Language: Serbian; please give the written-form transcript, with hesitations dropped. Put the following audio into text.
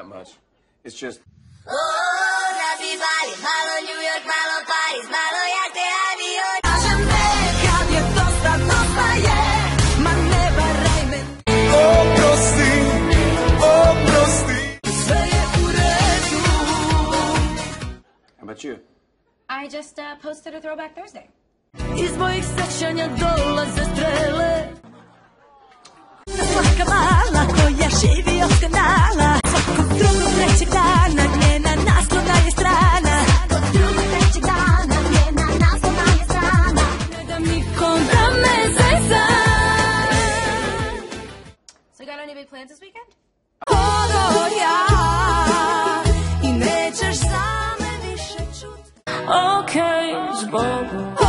that much. It's just... How about you? I just posted a Throwback Thursday. Iz mojih sećanja dolaze strele. Svaka mala koja živi od kanala. Svakog drugog trećeg dana njena naslovna je strana. Svakog drugog trećeg dana njena naslovna je strana. Ne dam nikom da me zeza. So you got any big plans this weekend? Ovo ja i nećeš same više čut. Okej, zbogom.